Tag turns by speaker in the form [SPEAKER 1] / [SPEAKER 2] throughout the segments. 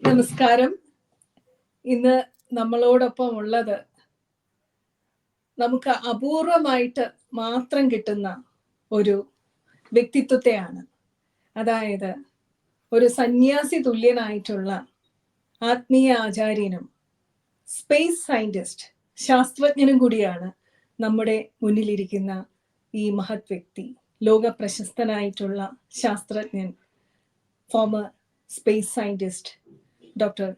[SPEAKER 1] നമസ്കാരം. ഇന്ന് നമ്മളോടൊപ്പം ഉള്ളത് നമുക്ക് അപൂർവമായിട്ട് മാത്രം കിട്ടുന്ന ഒരു വ്യക്തിത്വത്തെയാണ്. അതായത് ഒരു സന്യാസി തുല്യനായിട്ടുള്ള ആത്മീയ ആചാര്യനും സ്പേസ് സയന്റിസ്റ്റ്, ശാസ്ത്രജ്ഞനും കൂടിയാണ് നമ്മുടെ മുന്നിലിരിക്കുന്ന ഈ മഹത് വ്യക്തി. ലോക പ്രശസ്തനായിട്ടുള്ള ശാസ്ത്രജ്ഞൻ, former space scientist doctor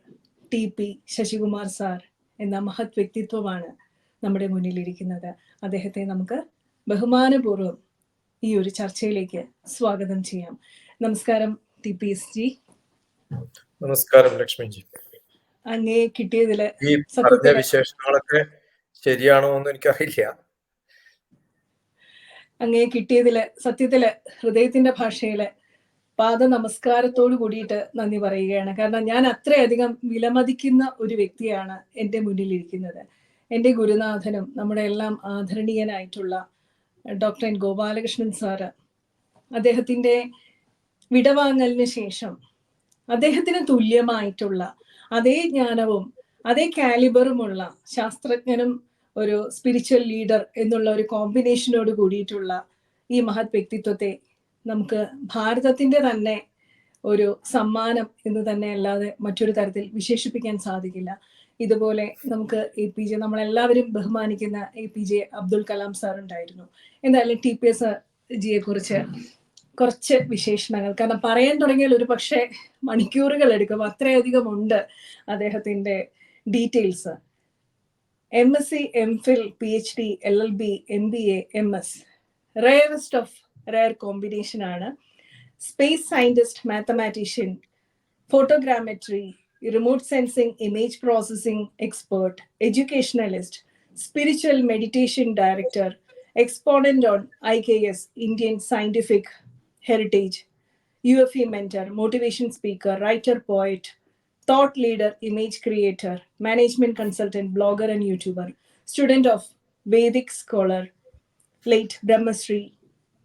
[SPEAKER 1] TP Sasikumar sir എന്ന മഹത് വ്യക്തിത്വമാണ് നമ്മുടെ മുന്നിലിരിക്കുന്നത്. അദ്ദേഹത്തെ നമുക്ക് ബഹുമാനപൂർവ്വം ഈ ഒരു ചർച്ചയിലേക്ക് സ്വാഗതം ചെയ്യാം. നമസ്കാരം TPS ജി.
[SPEAKER 2] നമസ്കാരം ലക്ഷ്മിജി.
[SPEAKER 1] അങ്ങേ കിട്ടിയതില്
[SPEAKER 2] ഈ പറഞ്ഞ വിശേഷങ്ങളൊക്കെ ശരിയാണോ എന്ന് എനിക്കറിയില്ല.
[SPEAKER 1] അങ്ങേ കിട്ടിയതില് സത്യത്തില് ഹൃദയത്തിന്റെ ഭാഷയില് പാദ നമസ്കാരത്തോട് കൂടിയിട്ട് നന്ദി പറയുകയാണ്. കാരണം ഞാൻ അത്രയധികം വിലമതിക്കുന്ന ഒരു വ്യക്തിയാണ് എൻ്റെ മുന്നിലിരിക്കുന്നത്. എൻ്റെ ഗുരുനാഥനും നമ്മുടെ എല്ലാം ആദരണീയനായിട്ടുള്ള ഡോക്ടർ എൻ ഗോപാലകൃഷ്ണൻ സാറ്. അദ്ദേഹത്തിൻ്റെ വിടവാങ്ങലിന് ശേഷം അദ്ദേഹത്തിന് തുല്യമായിട്ടുള്ള അതേ ജ്ഞാനവും അതേ കാലിബറുമുള്ള ശാസ്ത്രജ്ഞനും ഒരു സ്പിരിച്വൽ ലീഡർ എന്നുള്ള ഒരു കോമ്പിനേഷനോട് കൂടിയിട്ടുള്ള ഈ മഹത് വ്യക്തിത്വത്തെ നമുക്ക് ഭാരതത്തിന്റെ തന്നെ ഒരു സമ്മാനം എന്ന് തന്നെ അല്ലാതെ മറ്റൊരു തരത്തിൽ വിശേഷിപ്പിക്കാൻ സാധിക്കില്ല. ഇതുപോലെ നമുക്ക് APJ, നമ്മളെല്ലാവരും ബഹുമാനിക്കുന്ന APJ അബ്ദുൽ കലാം സാർ ഉണ്ടായിരുന്നു. എന്തായാലും TPS ജിയെ കുറിച്ച് കുറച്ച് വിശേഷണങ്ങൾ, കാരണം പറയാൻ തുടങ്ങിയാൽ ഒരു പക്ഷേ മണിക്കൂറുകൾ എടുക്കും, അത്രയധികം ഉണ്ട് അദ്ദേഹത്തിന്റെ details. MSc, MPhil, PhD, LLB, MBA, MS, rarest of rare combination ആണ്. Space scientist, mathematician, photogrammetry, remote sensing, image processing expert, educationalist, spiritual meditation director, exponent on IKS, Indian Scientific Heritage, UFE mentor, motivation speaker, writer, poet, thought leader, image creator, management consultant, blogger and YouTuber, student of Vedic scholar, late Brahmasri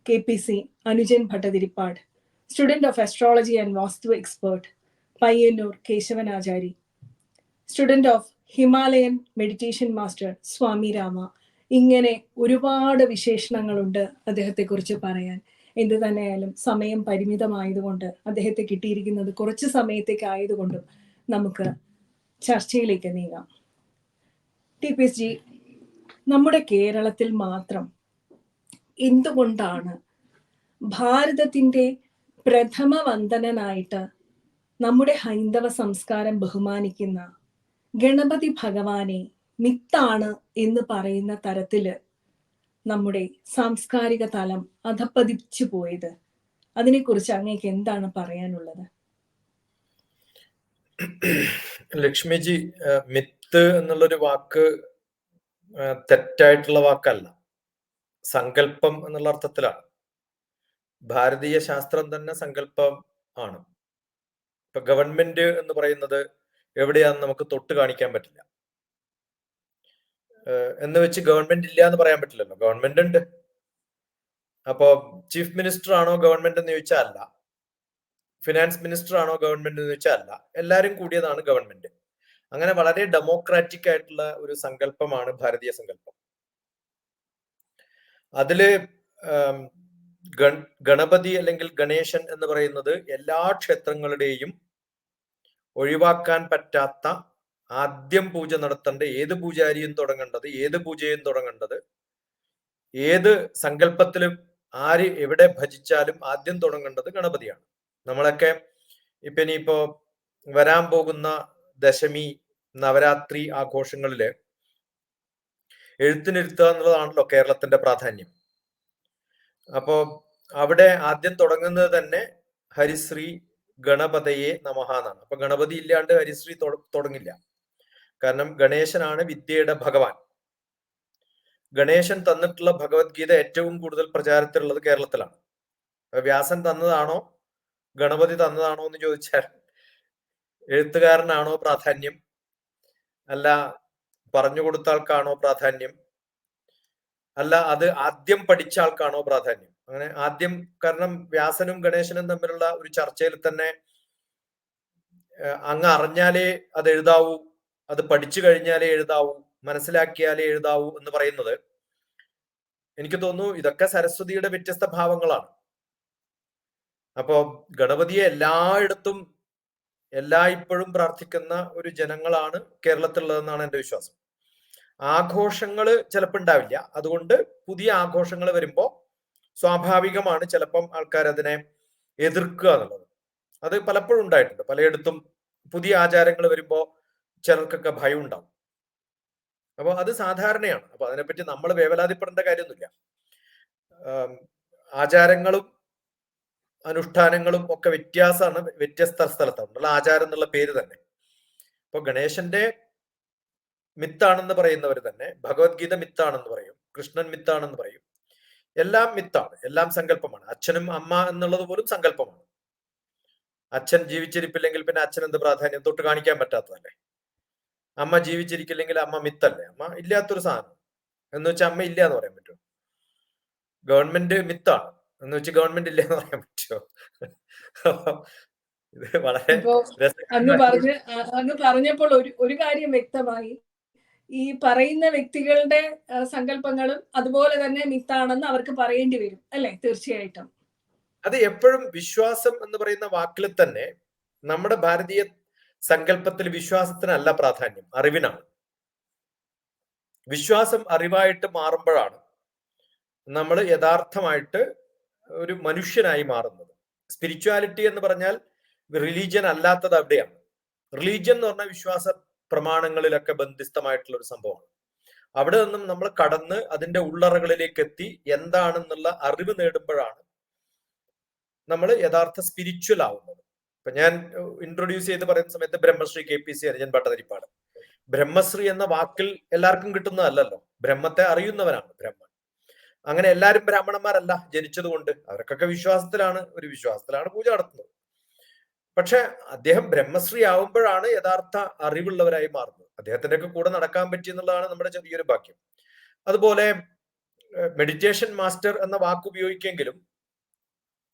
[SPEAKER 1] KPC Anujan Bhattadiripad, student of astrology and Vastu expert, Payyanur Keshavan Ajari, student of Himalayan meditation master Swami Rama. ഇങ്ങനെ ഒരുപാട് വിശേഷണങ്ങളുണ്ട് അദ്ദേഹത്തെക്കുറിച്ച് പറയാൻ. എന്ത് തന്നെയായാലും സമയം പരിമിതമായതുകൊണ്ട്, അദ്ദേഹത്തെ കിട്ടിയിരിക്കുന്നത് കുറച്ച് സമയത്തേക്ക് ആയതുകൊണ്ടും നമുക്ക് ചർച്ചയിലേക്ക് നീങ്ങാം. TPS ജി, നമ്മുടെ കേരളത്തിൽ മാത്രം എന്തുകൊണ്ടാണ് ഭാരതത്തിന്റെ പ്രഥമ വന്ദനനായിട്ട് നമ്മുടെ ഹൈന്ദവ സംസ്കാരം ബഹുമാനിക്കുന്ന ഗണപതി ഭഗവാനെ മിത്താണ് എന്ന് പറയുന്ന തരത്തില് നമ്മുടെ സാംസ്കാരിക തലം അധപ്പതിച്ചു പോയത്? അതിനെക്കുറിച്ച് അങ്ങേക്ക് എന്താണ് പറയാനുള്ളത്?
[SPEAKER 2] ലക്ഷ്മിജി, മിത്ത് എന്നുള്ളൊരു വാക്ക് തെറ്റായിട്ടുള്ള വാക്കല്ല, സങ്കല്പം എന്നുള്ള അർത്ഥത്തിലാണ്. ഭാരതീയ ശാസ്ത്രം തന്നെ സങ്കല്പം ആണ്. ഇപ്പൊ ഗവൺമെന്റ് എന്ന് പറയുന്നത് എവിടെയാന്ന് നമുക്ക് തൊട്ട് കാണിക്കാൻ പറ്റില്ല. എന്ന് വെച്ച് ഗവൺമെന്റ് ഇല്ല എന്ന് പറയാൻ പറ്റില്ലല്ലോ, ഗവൺമെന്റ് ഉണ്ട്. അപ്പോ ചീഫ് മിനിസ്റ്റർ ആണോ ഗവൺമെന്റ് എന്ന് ചോദിച്ചാൽ അല്ല, ഫിനാൻസ് മിനിസ്റ്റർ ആണോ ഗവൺമെന്റ് എന്ന് ചോദിച്ചാൽ അല്ല, എല്ലാവരും കൂടിയതാണ് ഗവൺമെന്റ്. അങ്ങനെ വളരെ ഡെമോക്രാറ്റിക് ആയിട്ടുള്ള ഒരു സങ്കല്പമാണ് ഭാരതീയ സങ്കല്പം. അതില് ഗണപതി അല്ലെങ്കിൽ ഗണേശൻ എന്ന് പറയുന്നത് എല്ലാ ക്ഷേത്രങ്ങളുടെയും ഒഴിവാക്കാൻ പറ്റാത്ത, ആദ്യം പൂജ നടത്തേണ്ട, ഏത് പൂജാരിയും തുടങ്ങേണ്ടത്, ഏത് പൂജയും തുടങ്ങേണ്ടത്, ഏത് സങ്കല്പത്തിലും ആര് എവിടെ ഭജിച്ചാലും ആദ്യം തുടങ്ങേണ്ടത് ഗണപതിയാണ്. നമ്മളൊക്കെ ഇനിയിപ്പോ വരാൻ പോകുന്ന ദശമി, നവരാത്രി ആഘോഷങ്ങളില് എഴുത്തിനിരുത്തുക എന്നുള്ളതാണല്ലോ കേരളത്തിന്റെ പ്രാധാന്യം. അപ്പോ അവിടെ ആദ്യം തുടങ്ങുന്നത് തന്നെ ഹരിശ്രീ ഗണപതയെ നമഃ എന്നാണ്. അപ്പൊ ഗണപതി ഇല്ലാണ്ട് ഹരിശ്രീ തുടങ്ങില്ല. കാരണം ഗണേശനാണ് വിദ്യയുടെ ഭഗവാൻ. ഗണേശൻ തന്നിട്ടുള്ള ഭഗവത്ഗീത ഏറ്റവും കൂടുതൽ പ്രചാരത്തിലുള്ളത് കേരളത്തിലാണ്. വ്യാസൻ തന്നതാണോ ഗണപതി തന്നതാണോ എന്ന് ചോദിച്ചാൽ എഴുത്തുകാരനാണോ പ്രാധാന്യം, അല്ല പറഞ്ഞു കൊടുത്ത ആൾക്കാണോ പ്രാധാന്യം, അല്ല അത് ആദ്യം പഠിച്ച ആൾക്കാണോ പ്രാധാന്യം? അങ്ങനെ ആദ്യം, കാരണം വ്യാസനും ഗണേശനും തമ്മിലുള്ള ഒരു ചർച്ചയിൽ തന്നെ അങ്ങ് അറിഞ്ഞാലേ അത് എഴുതാവൂ, അത് പഠിച്ചു കഴിഞ്ഞാലേ എഴുതാവൂ, മനസ്സിലാക്കിയാലേ എഴുതാവൂ എന്ന് പറയുന്നത് എനിക്ക് തോന്നുന്നു ഇതൊക്കെ സരസ്വതിയുടെ വ്യത്യസ്ത ഭാവങ്ങളാണ്. അപ്പോ ഗണപതിയെ എല്ലായിടത്തും എല്ലായ്പ്പോഴും പ്രാർത്ഥിക്കുന്ന ഒരു ജനങ്ങളാണ് കേരളത്തിലുള്ളതെന്നാണ് എൻ്റെ വിശ്വാസം. ആഘോഷങ്ങൾ ചിലപ്പോൾ ഉണ്ടാവില്ല. അതുകൊണ്ട് പുതിയ ആഘോഷങ്ങൾ വരുമ്പോൾ സ്വാഭാവികമാണ് ചിലപ്പം ആൾക്കാർ അതിനെ എതിർക്കുക എന്നുള്ളത്. അത് പലപ്പോഴും ഉണ്ടായിട്ടുണ്ട്. പലയിടത്തും പുതിയ ആചാരങ്ങൾ വരുമ്പോൾ ചിലർക്കൊക്കെ ഭയം ഉണ്ടാവും. അപ്പോൾ അത് സാധാരണയാണ്. അപ്പൊ അതിനെപ്പറ്റി നമ്മൾ വേവലാതിപ്പെടേണ്ട കാര്യമൊന്നുമില്ല. ആചാരങ്ങളും അനുഷ്ഠാനങ്ങളും ഒക്കെ വ്യത്യാസമാണ് വ്യത്യസ്ത സ്ഥലത്താണ്. ആചാരം എന്നുള്ള പേര് തന്നെ. ഇപ്പൊ ഗണേശന്റെ മിത്താണെന്ന് പറയുന്നവർ തന്നെ ഭഗവത്ഗീത മിത്താണെന്ന് പറയും, കൃഷ്ണൻ മിത്താണെന്ന് പറയും. എല്ലാം മിത്താണ്, എല്ലാം സങ്കല്പമാണ്. അച്ഛനും അമ്മ എന്നുള്ളത് പോലും സങ്കല്പമാണ്. അച്ഛൻ ജീവിച്ചിരിപ്പില്ലെങ്കിൽ പിന്നെ അച്ഛൻ എന്ത് പ്രാധാന്യം, തൊട്ട് കാണിക്കാൻ പറ്റാത്തതല്ലേ. അമ്മ ജീവിച്ചിരിക്കില്ലെങ്കിൽ അമ്മ മിത്തല്ലേ, അമ്മ ഇല്ലാത്തൊരു സാധനം എന്ന് വെച്ചാൽ അമ്മ ഇല്ല എന്ന് പറയാൻ പറ്റുമോ? ഗവൺമെന്റ് മിത്താണ് എന്ന് വെച്ച് ഗവൺമെന്റ് ഇല്ല എന്ന് പറയാൻ പറ്റുമോ? ഇത് വളരെ
[SPEAKER 1] അങ്ങ് പറഞ്ഞപ്പോൾ ഒരു കാര്യം വ്യക്തമായി. ഈ പറയുന്ന വ്യക്തികളുടെ സങ്കല്പങ്ങളും അതുപോലെ തന്നെ മിത്താണെന്ന് അവർക്ക് പറയേണ്ടി വരും അല്ലെ? തീർച്ചയായിട്ടും.
[SPEAKER 2] അത് എപ്പോഴും വിശ്വാസം എന്ന് പറയുന്ന വാക്കിൽ തന്നെ നമ്മുടെ ഭാരതീയ സങ്കല്പത്തിൽ വിശ്വാസത്തിനല്ല പ്രാധാന്യം, അറിവിനാണ്. വിശ്വാസം അറിവായിട്ട് മാറുമ്പോഴാണ് നമ്മൾ യഥാർത്ഥമായിട്ട് ഒരു മനുഷ്യനായി മാറുന്നത്. സ്പിരിച്വാലിറ്റി എന്ന് പറഞ്ഞാൽ റിലീജിയൻ അല്ലാത്തത് അവിടെയാണ്. റിലീജിയൻ എന്ന് പറഞ്ഞാൽ വിശ്വാസ പ്രമാണങ്ങളിലൊക്കെ ബന്ധിസ്ഥമായിട്ടുള്ള ഒരു സംഭവമാണ്. അവിടെ നിന്നും നമ്മൾ കടന്ന് അതിന്റെ ഉള്ളറകളിലേക്ക് എത്തി എന്താണെന്നുള്ള അറിവ് നേടുമ്പോഴാണ് നമ്മൾ യഥാർത്ഥ സ്പിരിച്വൽ ആവുന്നത്. ഇപ്പൊ ഞാൻ ഇൻട്രൊഡ്യൂസ് ചെയ്ത് പറയുന്ന സമയത്ത് ബ്രഹ്മശ്രീ KPC അനുജൻ ഭട്ടതിരിപ്പാട്. ബ്രഹ്മശ്രീ എന്ന വാക്കിൽ എല്ലാവർക്കും കിട്ടുന്നതല്ലല്ലോ. ബ്രഹ്മത്തെ അറിയുന്നവരാണ് ബ്രഹ്മൻ. അങ്ങനെ എല്ലാവരും ബ്രാഹ്മണന്മാരല്ല ജനിച്ചത് കൊണ്ട്. അവർക്കൊക്കെ വിശ്വാസത്തിലാണ്, ഒരു വിശ്വാസത്തിലാണ് പൂജ നടത്തുന്നത്. പക്ഷെ അദ്ദേഹം ബ്രഹ്മശ്രീ ആവുമ്പോഴാണ് യഥാർത്ഥ അറിവുള്ളവരായി മാറുന്നത്. അദ്ദേഹത്തിന്റെ ഒക്കെ കൂടെ നടക്കാൻ പറ്റി എന്നുള്ളതാണ് നമ്മുടെ ചെറിയൊരു ഭാഗ്യം. അതുപോലെ മെഡിറ്റേഷൻ മാസ്റ്റർ എന്ന വാക്ക് ഉപയോഗിക്കെങ്കിലും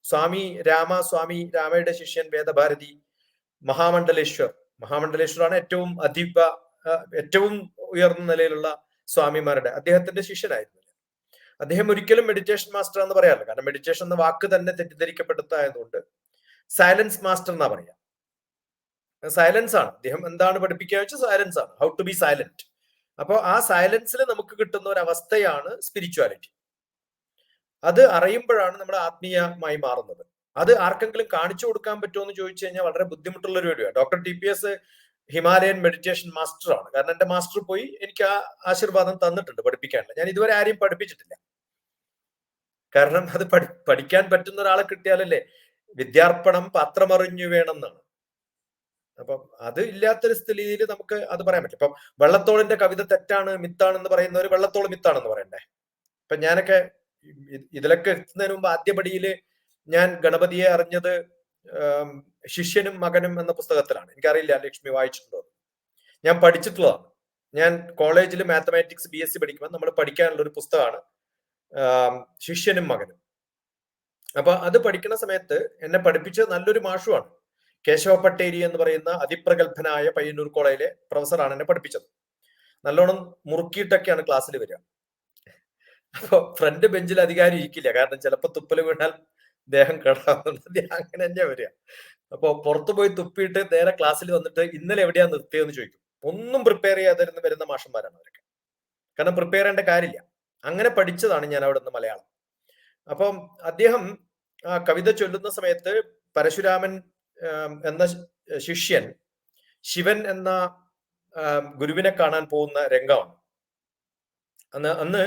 [SPEAKER 2] സ്വാമി രാമയുടെ ശിഷ്യൻ വേദഭാരതി മഹാമണ്ഡലേശ്വറാണ് ഏറ്റവും ഉയർന്ന നിലയിലുള്ള സ്വാമിമാരുടെ അദ്ദേഹത്തിന്റെ ശിഷ്യനായിരുന്നു. അദ്ദേഹം ഒരിക്കലും മെഡിറ്റേഷൻ മാസ്റ്റർ എന്ന് പറയാറില്ല. കാരണം മെഡിറ്റേഷൻ എന്ന വാക്ക് തന്നെ തെറ്റിദ്ധരിക്കപ്പെടുത്തായതുകൊണ്ട് സൈലൻസ് മാസ്റ്റർ എന്നാ പറയാ. സൈലൻസ് ആണ് അദ്ദേഹം. എന്താണ് പഠിപ്പിക്കുക വെച്ചാൽ സൈലൻസ് ആണ്, ഹൗ ടു ബി സൈലന്റ്. അപ്പോൾ ആ സൈലൻസിൽ നമുക്ക് കിട്ടുന്ന ഒരു അവസ്ഥയാണ് സ്പിരിച്വാലിറ്റി. അത് അറിയുമ്പോഴാണ് നമ്മൾ ആത്മീയമായി മാറുന്നത്. അത് ആർക്കെങ്കിലും കാണിച്ചു കൊടുക്കാൻ പറ്റുമോ എന്ന് ചോദിച്ചു കഴിഞ്ഞാൽ വളരെ ബുദ്ധിമുട്ടുള്ള ഒരു കാര്യമാണ്. Doctor TPS Himalayan meditation master ആണ്. കാരണം എന്റെ മാസ്റ്റർ പോയി എനിക്ക് ആ ആശീർവാദം തന്നിട്ടുണ്ട് പഠിപ്പിക്കാനുള്ള. ഞാൻ ഇതുവരെ ആരെയും പഠിപ്പിച്ചിട്ടില്ല. കാരണം അത് പഠിക്കാൻ പറ്റുന്ന ഒരാളെ കിട്ടിയാലല്ലേ. വിദ്യാർപ്പണം പാത്രമറിഞ്ഞു വേണമെന്നാണ്. അപ്പം അത് ഇല്ലാത്തൊരു സ്ഥിതിയിൽ നമുക്ക് അത് പറയാൻ പറ്റും. ഇപ്പം വെള്ളത്തോളിന്റെ കവിത തെറ്റാണ്, മിത്താണെന്ന് പറയുന്നവർ വെള്ളത്തോൾ മിത്താണെന്ന് പറയണ്ടേ? ഇപ്പൊ ഞാനൊക്കെ ഇതിലൊക്കെ എത്തുന്നതിന് മുമ്പ് ആദ്യപടിയില് ഞാൻ ഗണപതിയെ അറിഞ്ഞത് ശിഷ്യനും മകനും എന്ന പുസ്തകത്തിലാണ്. എനിക്കറിയില്ല ലക്ഷ്മി വായിച്ചിട്ടുണ്ടോ. ഞാൻ പഠിച്ചിട്ടുള്ളതാണ്. ഞാൻ കോളേജിൽ മാത്തമാറ്റിക്സ് BSc പഠിക്കുമ്പോൾ നമ്മൾ പഠിക്കാനുള്ള ഒരു പുസ്തകമാണ് ശിഷ്യനും മകനും. അപ്പൊ അത് പഠിക്കുന്ന സമയത്ത് എന്നെ പഠിപ്പിച്ചത് നല്ലൊരു മാഷുമാണ്. കേശവ പട്ടേരി എന്ന് പറയുന്ന അതിപ്രഗത്ഭനായ പയ്യന്നൂർ കോളേജിലെ പ്രൊഫസറാണ് എന്നെ പഠിപ്പിച്ചത്. നല്ലോണം മുറുക്കിയിട്ടൊക്കെയാണ് ക്ലാസ്സിൽ വരിക. അപ്പൊ ഫ്രണ്ട് ബെഞ്ചിൽ അധികാരി ഇരിക്കില്ല. കാരണം ചിലപ്പോൾ തുപ്പല് വീണാൽ ദേഹം കേടാവുന്നുണ്ട്. അങ്ങനെ തന്നെ വരിക. അപ്പൊ പുറത്തു പോയി തുപ്പിയിട്ട് നേരെ ക്ലാസ്സിൽ വന്നിട്ട് ഇന്നലെ എവിടെയാ നിർത്തിയതെന്ന് ചോദിക്കും. ഒന്നും പ്രിപ്പയർ ചെയ്യാതിരുന്ന് വരുന്ന മാഷന്മാരാണ് അവരൊക്കെ. കാരണം പ്രിപ്പയർ ചെയ്യേണ്ട കാര്യമില്ല. അങ്ങനെ പഠിച്ചതാണ് ഞാൻ അവിടെ നിന്ന് മലയാളം. അപ്പം അദ്ദേഹം ആ കവിത ചൊല്ലുന്ന സമയത്ത് പരശുരാമൻ എന്ന ശിഷ്യൻ ശിവൻ എന്ന ഗുരുവിനെ കാണാൻ പോകുന്ന രംഗമാണ്. അന്ന്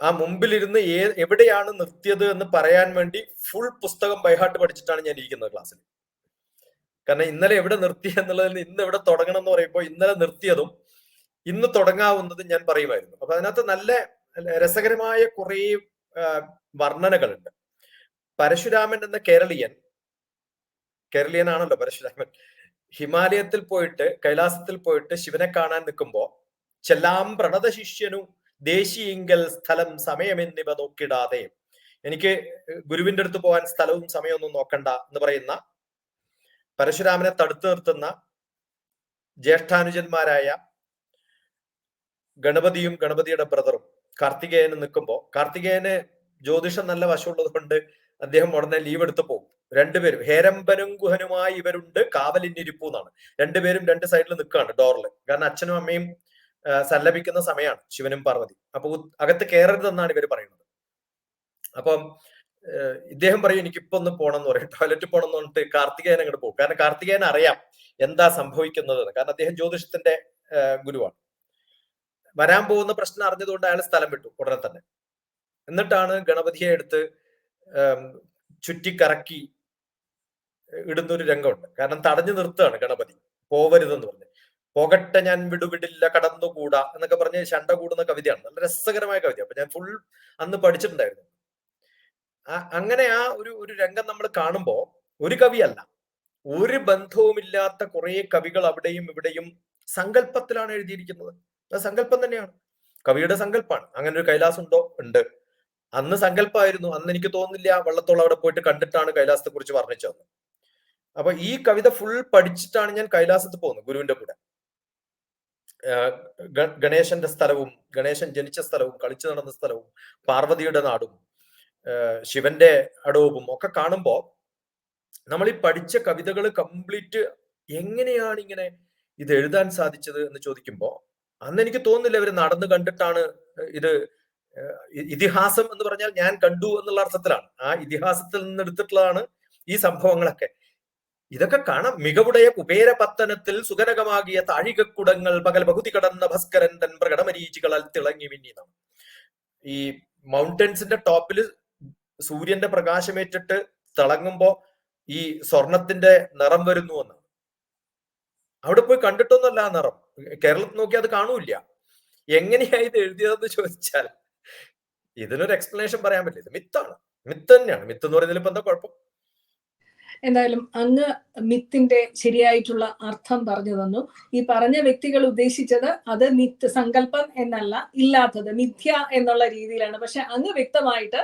[SPEAKER 2] ആ മുമ്പിലിരുന്ന് എവിടെയാണ് നിർത്തിയത് എന്ന് പറയാൻ വേണ്ടി ഫുൾ പുസ്തകം ബൈഹാർട്ട് പഠിച്ചിട്ടാണ് ഞാൻ ഇരിക്കുന്നത് ക്ലാസ്സിൽ. കാരണം ഇന്നലെ എവിടെ നിർത്തി എന്നുള്ളതിൽ ഇന്ന് എവിടെ തുടങ്ങണം എന്ന് പറയുമ്പോൾ ഇന്നലെ നിർത്തിയതും ഇന്ന് തുടങ്ങാവുന്നതും ഞാൻ പറയുമായിരുന്നു. അപ്പൊ അതിനകത്ത് നല്ല രസകരമായ കുറെ വർണ്ണനകളുണ്ട്. പരശുരാമൻ എന്ന കേരളീയനാണല്ലോ പരശുരാമൻ. ഹിമാലയത്തിൽ പോയിട്ട് കൈലാസത്തിൽ പോയിട്ട് ശിവനെ കാണാൻ നിൽക്കുമ്പോ ചെല്ലാം പ്രണത ശിഷ്യനു ദേശീയങ്കൽ സ്ഥലം സമയം എന്നിവ നോക്കിടാതെ, എനിക്ക് ഗുരുവിന്റെ അടുത്ത് പോകാൻ സ്ഥലവും സമയമൊന്നും നോക്കണ്ട എന്ന് പറയുന്ന പരശുരാമനെ തടുത്തു നിർത്തുന്ന ജ്യേഷ്ഠാനുജന്മാരായ ഗണപതിയും ഗണപതിയുടെ ബ്രദറും കാർത്തികേയന് നിൽക്കുമ്പോൾ, കാർത്തികേയന് ജ്യോതിഷം നല്ല വശമുള്ളത് കൊണ്ട് അദ്ദേഹം ഉടനെ ലീവ് എടുത്ത് പോകും. രണ്ടുപേരും ഹേരമ്പനും ഗുഹനുമായി ഇവരുണ്ട് കാവലിന്നിരിപ്പു എന്നാണ്. രണ്ടുപേരും രണ്ട് സൈഡിൽ നിൽക്കുകയാണ് ഡോറിൽ. കാരണം അച്ഛനും അമ്മയും സല്ലപിക്കുന്ന സമയമാണ്, ശിവനും പാർവതി. അപ്പൊ അകത്ത് കയറരുതെന്നാണ് ഇവർ പറയുന്നത്. അപ്പം ഇദ്ദേഹം പറയും എനിക്കിപ്പോ ഒന്ന് പോകണം എന്ന് പറയും, ടോയ്ലറ്റിൽ പോകണം എന്ന് പറഞ്ഞിട്ട് കാർത്തികേയൻ അങ്ങോട്ട് പോകും. കാരണം കാർത്തികേയൻ അറിയാം എന്താ സംഭവിക്കുന്നത്, കാരണം അദ്ദേഹം ജ്യോതിഷത്തിന്റെ ഗുരുവാണ്. വരാൻ പോകുന്ന പ്രശ്നം അറിഞ്ഞതുകൊണ്ട് അയാൾ സ്ഥലം വിട്ടു ഉടനെ തന്നെ. എന്നിട്ടാണ് ഗണപതിയെ എടുത്ത് ചുറ്റിക്കറക്കി ഇടുന്നൊരു രംഗമുണ്ട്. കാരണം തടഞ്ഞു നിർത്തുകയാണ് ഗണപതി, പോവരുതെന്ന് പറഞ്ഞ്. പോകട്ടെ ഞാൻ വിടുവിടില്ല കടന്നുകൂടാ എന്നൊക്കെ പറഞ്ഞ് ശണ്ട കൂടുന്ന കവിതയാണ്. നല്ല രസകരമായ കവിത. അപ്പൊ ഞാൻ ഫുൾ അന്ന് പഠിച്ചിട്ടുണ്ടായിരുന്നു. അങ്ങനെ ആ ഒരു രംഗം നമ്മൾ കാണുമ്പോ ഒരു കവിയല്ല, ഒരു ബന്ധവുമില്ലാത്ത കുറെ കവികൾ അവിടെയും ഇവിടെയും സങ്കല്പത്തിലാണ് എഴുതിയിരിക്കുന്നത്. അത് സങ്കല്പം തന്നെയാണ്, കവിയുടെ സങ്കല്പമാണ്. അങ്ങനെ ഒരു കൈലാസം ഉണ്ടോ? ഉണ്ട്. അന്ന് സങ്കല്പമായിരുന്നു. അന്ന് എനിക്ക് തോന്നുന്നില്ല വള്ളത്തോൾ അവിടെ പോയിട്ട് കണ്ടിട്ടാണ് കൈലാസത്തെ കുറിച്ച് വർണ്ണിച്ചത്. അപ്പൊ ഈ കവിത ഫുൾ പഠിച്ചിട്ടാണ് ഞാൻ കൈലാസത്ത് പോകുന്നത് ഗുരുവിന്റെ കൂടെ. ഗണേശന്റെ സ്ഥലവും, ഗണേശൻ ജനിച്ച സ്ഥലവും കളിച്ചു നടന്ന സ്ഥലവും പാർവതിയുടെ നാടും ശിവന്റെ അടവും ഒക്കെ കാണുമ്പോ നമ്മൾ ഈ പഠിച്ച കവിതകൾ കംപ്ലീറ്റ് എങ്ങനെയാണ് ഇങ്ങനെ ഇത് എഴുതാൻ സാധിച്ചത് എന്ന് ചോദിക്കുമ്പോ അന്ന് എനിക്ക് തോന്നുന്നില്ല ഇവർ നടന്നു കണ്ടിട്ടാണ് ഇത്. ഇതിഹാസം എന്ന് പറഞ്ഞാൽ ഞാൻ കണ്ടു എന്നുള്ള അർത്ഥത്തിലാണ്. ആ ഇതിഹാസത്തിൽ നിന്ന് എടുത്തിട്ടുള്ളതാണ് ഈ സംഭവങ്ങളൊക്കെ. ഇതൊക്കെ കാണാം. മികവുടയ കുബേരപത്തനത്തിൽ സുഖനകമാകിയ താഴികക്കുടങ്ങൾ പകൽ ബഹുതി കടന്ന ഭസ്കരൻ തൻ പ്രകടമരീചികളാൽ തിളങ്ങി മിന്നിന്നാണ്. ഈ മൗണ്ടൻസിന്റെ ടോപ്പിൽ സൂര്യന്റെ പ്രകാശമേറ്റിട്ട് തിളങ്ങുമ്പോ ഈ സ്വർണത്തിന്റെ നിറം വരുന്നു എന്നാണ്. അവിടെ പോയി കണ്ടിട്ടൊന്നുമല്ല ആ നിറം. കേരളത്തിൽ നോക്കി അത് കാണൂല്ല. എങ്ങനെയാ ഇത് എഴുതിയതെന്ന് ചോദിച്ചാൽ ഇതിനൊരു എക്സ്പ്ലനേഷൻ പറയാൻ പറ്റില്ല. ഇത് മിത്താണ്, മിത്ത് തന്നെയാണ്. മിത്ത് എന്ന് പറയുന്നതിൽ ഇപ്പൊ എന്താ കുഴപ്പം?
[SPEAKER 1] എന്തായാലും അങ്ങ് മിത്തിന്റെ ശരിയായിട്ടുള്ള അർത്ഥം പറഞ്ഞു തന്നു. ഈ പറഞ്ഞ വ്യക്തികൾ ഉദ്ദേശിച്ചത് അത് മിത്ത്, സങ്കല്പം എന്നല്ല, ഇല്ലാത്തത് മിഥ്യ എന്നുള്ള രീതിയിലാണ്. പക്ഷെ അങ്ങ് വ്യക്തമായിട്ട്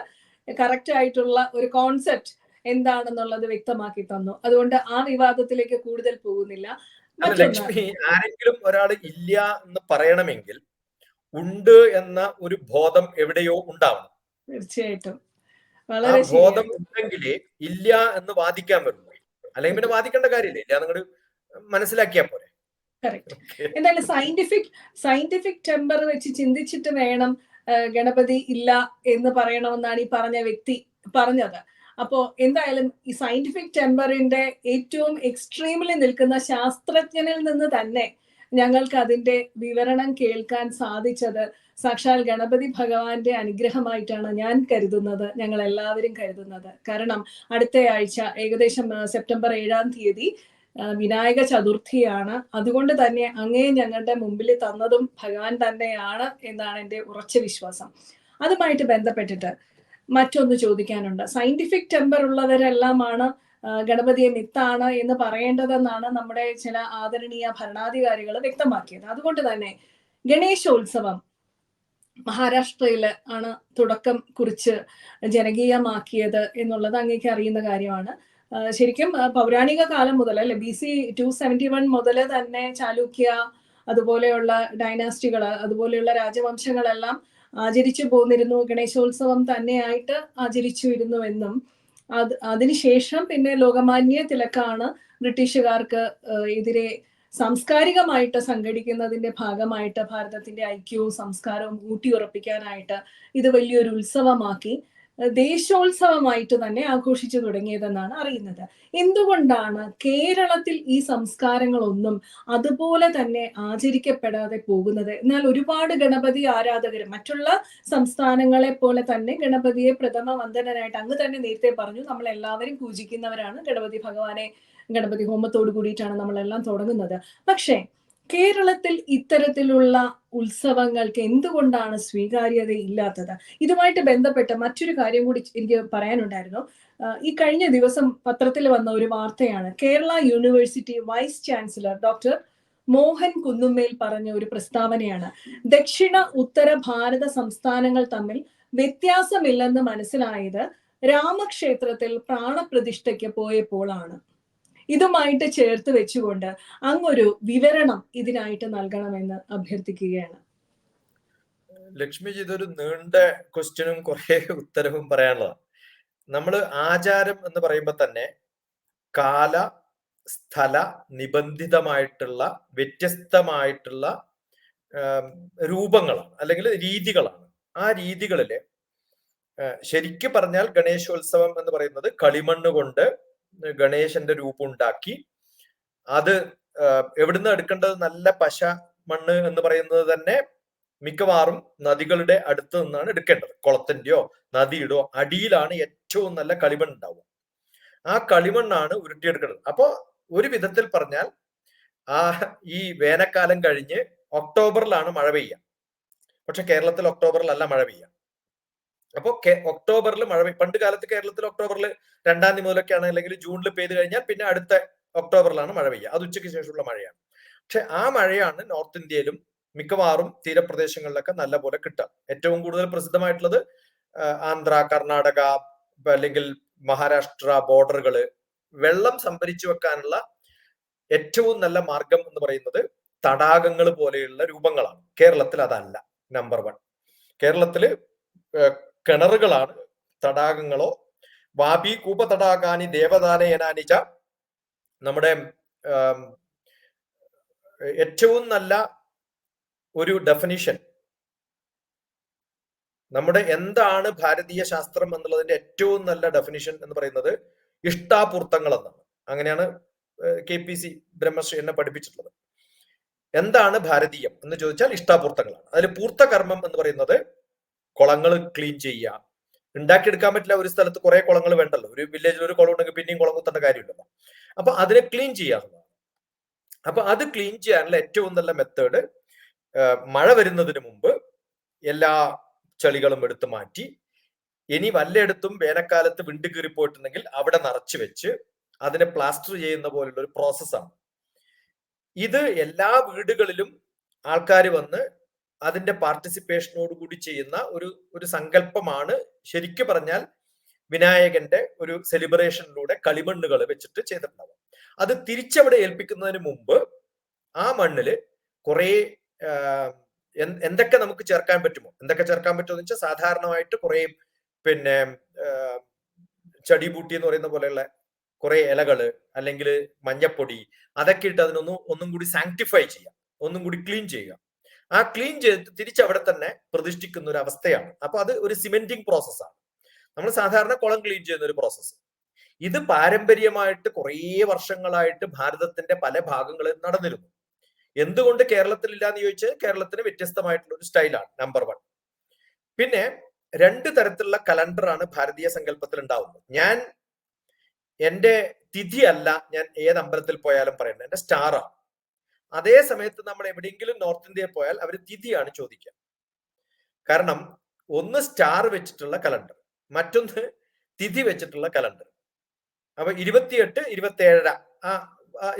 [SPEAKER 1] കറക്റ്റ് ആയിട്ടുള്ള ഒരു കോൺസെപ്റ്റ് എന്താണെന്നുള്ളത് വ്യക്തമാക്കി തന്നു. അതുകൊണ്ട് ആ വിവാദത്തിലേക്ക് കൂടുതൽ പോകുന്നില്ല.
[SPEAKER 2] ലക്ഷ്മി, ആരെങ്കിലും ഒരാൾ ഇല്ല എന്ന് പറയണമെങ്കിൽ ഉണ്ട് എന്ന ഒരു ബോധം എവിടെയോ ഉണ്ടാവണം.
[SPEAKER 1] തീർച്ചയായിട്ടും
[SPEAKER 2] ആ ബോധം ഉണ്ടെങ്കിലേ ഇല്ല എന്ന് വാദിക്കാൻ വരുള്ളൂ. അല്ലെങ്കിൽ പിന്നെ വാദിക്കേണ്ട കാര്യമില്ല, ഇല്ല നിങ്ങൾ മനസ്സിലാക്കിയാ പോരെ.
[SPEAKER 1] എന്തായാലും സയന്റിഫിക് ടെമ്പർ വെച്ച് ചിന്തിച്ചിട്ട് വേണം ഗണപതി ഇല്ല എന്ന് പറയണമെന്നാണ് ഈ പറഞ്ഞ വ്യക്തി പറഞ്ഞത്. അപ്പോ എന്തായാലും ഈ സയന്റിഫിക് ടെമ്പറിന്റെ ഏറ്റവും എക്സ്ട്രീമിൽ നിൽക്കുന്ന ശാസ്ത്രജ്ഞനിൽ നിന്ന് തന്നെ ഞങ്ങൾക്ക് അതിന്റെ വിവരണം കേൾക്കാൻ സാധിച്ചത് സാക്ഷാൽ ഗണപതി ഭഗവാന്റെ അനുഗ്രഹമായിട്ടാണ് ഞാൻ കരുതുന്നത്, ഞങ്ങൾ എല്ലാവരും കരുതുന്നത്. കാരണം അടുത്ത ആഴ്ച ഏകദേശം സെപ്റ്റംബർ 7-ാം തീയതി വിനായക ചതുർത്ഥിയാണ്. അതുകൊണ്ട് തന്നെ അങ്ങേ ഞങ്ങളുടെ മുമ്പിൽ തന്നതും ഭഗവാൻ തന്നെയാണ് എന്നാണ് എൻ്റെ ഉറച്ച വിശ്വാസം. അതുമായിട്ട് ബന്ധപ്പെട്ടിട്ട് മറ്റൊന്ന് ചോദിക്കാനുണ്ട്. സയന്റിഫിക് ടെമ്പർ ഉള്ളവരെല്ലാമാണ് ഗണപതിയെ മിത്താണ് എന്ന് പറയേണ്ടതെന്നാണ് നമ്മുടെ ചില ആദരണീയ ഭരണാധികാരികൾ വ്യക്തമാക്കിയത്. അതുകൊണ്ട് തന്നെ ഗണേശോത്സവം മഹാരാഷ്ട്രയിൽ ആണ് തുടക്കം കുറിച്ച് ജനകീയമാക്കിയത് എന്നുള്ളത് അങ്ങേക്ക് അറിയുന്ന കാര്യമാണ്. ശരിക്കും പൗരാണിക കാലം മുതൽ അല്ലെ, BC 271 മുതൽ തന്നെ ചാലൂക്യ അതുപോലെയുള്ള ഡൈനാസ്റ്റികൾ, അതുപോലെയുള്ള രാജവംശങ്ങളെല്ലാം ആചരിച്ചു പോന്നിരുന്നു, ഗണേശോത്സവം തന്നെയായിട്ട് ആചരിച്ചിരുന്നുവെന്നും അതിനുശേഷം പിന്നെ ലോകമാന്യ തിലക്കാണ് ബ്രിട്ടീഷുകാർക്ക് എതിരെ സാംസ്കാരികമായിട്ട് സംഘടിക്കുന്നതിന്റെ ഭാഗമായിട്ട് ഭാരതത്തിന്റെ ഐക്യവും സംസ്കാരവും ഊട്ടിയുറപ്പിക്കാനായിട്ട് ഇത് വലിയൊരു ഉത്സവമാക്കി ദേശോത്സവമായിട്ട് തന്നെ ആഘോഷിച്ചു തുടങ്ങിയതെന്നാണ് അറിയുന്നത്. എന്തുകൊണ്ടാണ് കേരളത്തിൽ ഈ സംസ്കാരങ്ങളൊന്നും അതുപോലെ തന്നെ ആചരിക്കപ്പെടാതെ പോകുന്നത്? എന്നാൽ ഒരുപാട് ഗണപതി ആരാധകർ മറ്റുള്ള സംസ്ഥാനങ്ങളെ പോലെ തന്നെ ഗണപതിയെ പ്രഥമ വന്ദനനായിട്ട് അങ്ങ് തന്നെ നേരത്തെ പറഞ്ഞു, നമ്മൾ എല്ലാവരും പൂജിക്കുന്നവരാണ് ഗണപതി ഭഗവാനെ. ഗണപതി ഹോമത്തോട് കൂടിയിട്ടാണ് നമ്മളെല്ലാം തുടങ്ങുന്നത്. പക്ഷേ കേരളത്തിൽ ഇത്തരത്തിലുള്ള ഉത്സവങ്ങൾക്ക് എന്തുകൊണ്ടാണ് സ്വീകാര്യത ഇല്ലാത്തത്? ഇതുമായിട്ട് ബന്ധപ്പെട്ട് മറ്റൊരു കാര്യം കൂടി എനിക്ക് പറയാനുണ്ടായിരുന്നു. ഈ കഴിഞ്ഞ ദിവസം പത്രത്തിൽ വന്ന ഒരു വാർത്തയാണ്. Kerala university vice chancellor doctor Mohan Kunnummel പറഞ്ഞ ഒരു പ്രസ്താവനയാണ്. ദക്ഷിണ ഉത്തര ഭാരത സംസ്ഥാനങ്ങൾ തമ്മിൽ വ്യത്യാസമില്ലെന്ന് മനസ്സിലായത് രാമക്ഷേത്രത്തിൽ പ്രാണപ്രതിഷ്ഠയ്ക്ക് പോയപ്പോഴാണ്. ഇതുമായിട്ട് ചേർത്ത് വെച്ചുകൊണ്ട് അങ്ങൊരു വിവരണം ഇതിനായിട്ട് നൽകണമെന്ന് അഭ്യർത്ഥിക്കുകയാണ്.
[SPEAKER 2] ലക്ഷ്മിജി, ഇതൊരു നീണ്ട ക്വസ്റ്റ്യനും കുറെ ഉത്തരവും പറയാനുള്ളതാണ്. നമ്മൾ ആചാരം എന്ന് പറയുമ്പോൾ തന്നെ കാല സ്ഥല നിബന്ധിതമായിട്ടുള്ള വ്യത്യസ്തമായിട്ടുള്ള രൂപങ്ങളാണ് അല്ലെങ്കിൽ രീതികളാണ്. ആ രീതികളില് ശരിക്കും പറഞ്ഞാൽ ഗണേശോത്സവം എന്ന് പറയുന്നത് കളിമണ്ണ് കൊണ്ട് ഗണേശന്റെ രൂപം ഉണ്ടാക്കി അത് എവിടുന്ന് എടുക്കേണ്ടത്? നല്ല പശ മണ്ണ് എന്ന് പറയുന്നത് തന്നെ മിക്കവാറും നദികളുടെ അടുത്ത് നിന്നാണ് എടുക്കേണ്ടത്. കുളത്തിന്റെയോ നദിയുടെയോ അടിയിലാണ് ഏറ്റവും നല്ല കളിമണ്ണ് ഉണ്ടാവുക. ആ കളിമണ്ണാണ് ഉരുട്ടിയെടുക്കുന്നത്. അപ്പോ ഒരു വിധത്തിൽ പറഞ്ഞാൽ ഈ വേനൽക്കാലം കഴിഞ്ഞ് ഒക്ടോബറിലാണ് മഴ പെയ്യുക. പക്ഷെ കേരളത്തിൽ ഒക്ടോബറിലല്ല മഴ പെയ്യുക. അപ്പൊ ഒക്ടോബറിൽ മഴ പണ്ട് കാലത്ത് കേരളത്തിൽ ഒക്ടോബറിൽ 2-ാം തീയതി മുതലൊക്കെയാണ്, അല്ലെങ്കിൽ ജൂണിൽ പെയ്ത് കഴിഞ്ഞാൽ പിന്നെ അടുത്ത ഒക്ടോബറിലാണ് മഴ പെയ്യുക. അത് ഉച്ചയ്ക്ക് ശേഷമുള്ള മഴയാണ്. പക്ഷെ ആ മഴയാണ് നോർത്ത് ഇന്ത്യയിലും മിക്കവാറും തീരപ്രദേശങ്ങളിലൊക്കെ നല്ല പോലെ കിട്ടുക. ഏറ്റവും കൂടുതൽ പ്രസിദ്ധമായിട്ടുള്ളത് ആന്ധ്ര, കർണാടക, അല്ലെങ്കിൽ മഹാരാഷ്ട്ര ബോർഡറുകള്. വെള്ളം സംഭരിച്ചു വെക്കാനുള്ള ഏറ്റവും നല്ല മാർഗം എന്ന് പറയുന്നത് തടാകങ്ങൾ പോലെയുള്ള രൂപങ്ങളാണ്. കേരളത്തിൽ അതല്ല. നമ്പർ 1, കേരളത്തില് കിണറുകളാണ്, തടാകങ്ങളോ. വാപി കൂപ തടാകാനി ദേവദാനയനാനിച്ച നമ്മുടെ ഏറ്റവും നല്ല ഒരു ഡെഫിനിഷൻ, നമ്മുടെ എന്താണ് ഭാരതീയ ശാസ്ത്രം എന്നുള്ളതിന്റെ ഏറ്റവും നല്ല ഡെഫിനിഷൻ എന്ന് പറയുന്നത് ഇഷ്ടാപൂർത്തങ്ങൾ എന്നാണ്. അങ്ങനെയാണ് KPC ബ്രഹ്മശ്രീ എന്നെ പഠിപ്പിച്ചിട്ടുള്ളത്. എന്താണ് ഭാരതീയം എന്ന് ചോദിച്ചാൽ ഇഷ്ടാപൂർത്തങ്ങളാണ്. അതിൽ പൂർത്തകർമ്മം എന്ന് പറയുന്നത് കുളങ്ങൾ ക്ലീൻ ചെയ്യുക. ഉണ്ടാക്കിയെടുക്കാൻ പറ്റില്ല. ഒരു സ്ഥലത്ത് കുറെ കുളങ്ങൾ വേണ്ടല്ലോ. ഒരു വില്ലേജിൽ ഒരു കുളം ഉണ്ടെങ്കിൽ പിന്നെയും കുളം കുത്തേണ്ട കാര്യമില്ലല്ലോ. അപ്പൊ അതിനെ ക്ലീൻ ചെയ്യാറുള്ളതാണ്. അപ്പൊ അത് ക്ലീൻ ചെയ്യാനുള്ള ഏറ്റവും നല്ല മെത്തേഡ് മഴ വരുന്നതിന് മുമ്പ് എല്ലാ ചെളികളും എടുത്തു മാറ്റി, ഇനി വല്ലയിടത്തും വേനൽക്കാലത്ത് വിണ്ട് കീറിപ്പോയിട്ടുണ്ടെങ്കിൽ അവിടെ നിറച്ചു വെച്ച് അതിനെ പ്ലാസ്റ്റർ ചെയ്യുന്ന പോലുള്ള ഒരു പ്രോസസ്സാണ് ഇത്. എല്ലാ വീടുകളിലും ആൾക്കാർ വന്ന് അതിന്റെ പാർട്ടിസിപ്പേഷനോട് കൂടി ചെയ്യുന്ന ഒരു സങ്കല്പമാണ് ശരിക്കും പറഞ്ഞാൽ വിനായകന്റെ ഒരു സെലിബ്രേഷനിലൂടെ കളിമണ്ണുകൾ വെച്ചിട്ട് ചെയ്തിട്ടുണ്ടാവും. അത് തിരിച്ചവിടെ ഏൽപ്പിക്കുന്നതിന് മുമ്പ് ആ മണ്ണില് കുറെ എന്തൊക്കെ നമുക്ക് ചേർക്കാൻ പറ്റുമോ, എന്തൊക്കെ ചേർക്കാൻ പറ്റുമോ എന്ന് വെച്ചാൽ സാധാരണമായിട്ട് കുറെ പിന്നെ ചടിബൂട്ടി എന്ന് പറയുന്ന പോലെയുള്ള കുറെ ഇലകള് അല്ലെങ്കിൽ മഞ്ഞപ്പൊടി അതൊക്കെ ഇട്ട് ഒന്നും കൂടി സാങ്ക്ടിഫൈ ചെയ്യാം, ഒന്നും കൂടി ക്ലീൻ ചെയ്യുക. ആ ക്ലീൻ ചെയ്ത് തിരിച്ചവിടെ തന്നെ പ്രതിഷ്ഠിക്കുന്ന ഒരു അവസ്ഥയാണ്. അപ്പൊ അത് ഒരു സിമെന്റിങ് പ്രോസസ്സാണ്. നമ്മൾ സാധാരണ കുളം ക്ലീൻ ചെയ്യുന്ന ഒരു പ്രോസസ്സ്. ഇത് പാരമ്പര്യമായിട്ട് കുറേ വർഷങ്ങളായിട്ട് ഭാരതത്തിന്റെ പല ഭാഗങ്ങളിൽ നടന്നിരുന്നു. എന്തുകൊണ്ട് കേരളത്തിൽ ഇല്ലാന്ന് ചോദിച്ചാൽ കേരളത്തിന് വ്യത്യസ്തമായിട്ടുള്ള ഒരു സ്റ്റൈലാണ്. നമ്പർ 1. പിന്നെ 2 തരത്തിലുള്ള കലണ്ടറാണ് ഭാരതീയ സങ്കല്പത്തിൽ ഉണ്ടാവുന്നത്. ഞാൻ എന്റെ തിഥി അല്ല ഞാൻ ഏത് അമ്പലത്തിൽ പോയാലും പറയുന്നത്, എന്റെ സ്റ്റാറാണ്. അതേ സമയത്ത് നമ്മൾ എവിടെയെങ്കിലും നോർത്ത് ഇന്ത്യയിൽ പോയാൽ അവർ തിഥിയാണ് ചോദിക്കുക. കാരണം ഒന്ന് സ്റ്റാർ വെച്ചിട്ടുള്ള കലണ്ടർ, മറ്റൊന്ന് തിഥി വെച്ചിട്ടുള്ള കലണ്ടർ. അപ്പൊ 28, 27